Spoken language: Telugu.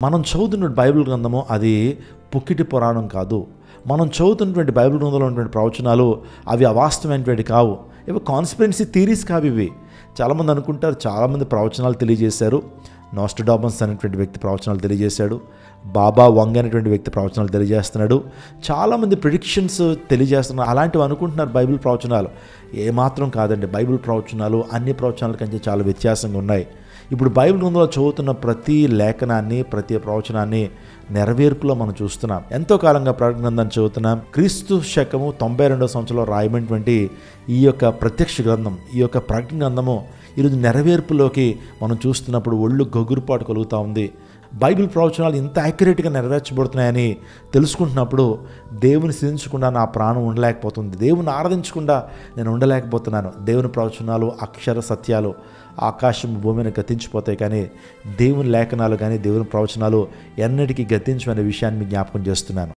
మనం చదువుతున్న బైబిల్ గ్రంథము అది పుక్కిటి పురాణం కాదు. మనం చదువుతున్నటువంటి బైబిల్ గ్రంథంలో ఉన్నటువంటి ప్రవచనాలు అవి అవాస్తవమైనటువంటి కావు. ఇవి కాన్స్పిరెన్సీ థీరీస్ కావు. ఇవి చాలామంది అనుకుంటారు, చాలామంది ప్రవచనాలు తెలియజేశారు. నోస్ట్రడామస్ అనేటువంటి వ్యక్తి ప్రవచనాలు తెలియజేశాడు. బాబా వంగ్ అనేటువంటి వ్యక్తి ప్రవచనాలు తెలియజేస్తున్నాడు. చాలామంది ప్రిడిక్షన్స్ తెలియజేస్తున్నారు. అలాంటివి అనుకుంటున్నారు బైబిల్ ప్రవచనాలు. ఏమాత్రం కాదండి. బైబిల్ ప్రవచనాలు అన్ని ప్రవచనాల కంటే చాలా వ్యత్యాసంగా ఉన్నాయి. ఇప్పుడు బైబిల్ గ్రంథంలో చదువుతున్న ప్రతి లేఖనాన్ని, ప్రతి ప్రవచనాన్ని నెరవేర్పులో మనం చూస్తున్నాం. ఎంతో కాలంగా ప్రకటన గ్రంథాన్ని చదువుతున్నాం. క్రీస్తు శకము 92వ సంవత్సరంలో రాయబడినటువంటి ఈ యొక్క ప్రత్యక్ష గ్రంథం, ఈ యొక్క ప్రకటన గ్రంథము ఈరోజు నెరవేర్పులోకి మనం చూస్తున్నప్పుడు ఒళ్ళు గగురుపాటు కలుగుతూ ఉంది. బైబిల్ ప్రవచనాలు ఇంత యాక్యురేట్గా నెరవేర్చబడుతున్నాయని తెలుసుకుంటున్నప్పుడు దేవుని స్థుతించకుండా నా ప్రాణం ఉండలేకపోతుంది. దేవుని ఆరాధించకుండా నేను ఉండలేకపోతున్నాను. దేవుని ప్రవచనాలు అక్షర సత్యాలు ఆకాశం భూమిని గతించిపోతాయి, కానీ దేవుని లేఖనాలు కానీ దేవుని ప్రవచనాలు ఎన్నటికీ గతించమనే విషయాన్ని మీకు జ్ఞాపకం చేస్తున్నాను.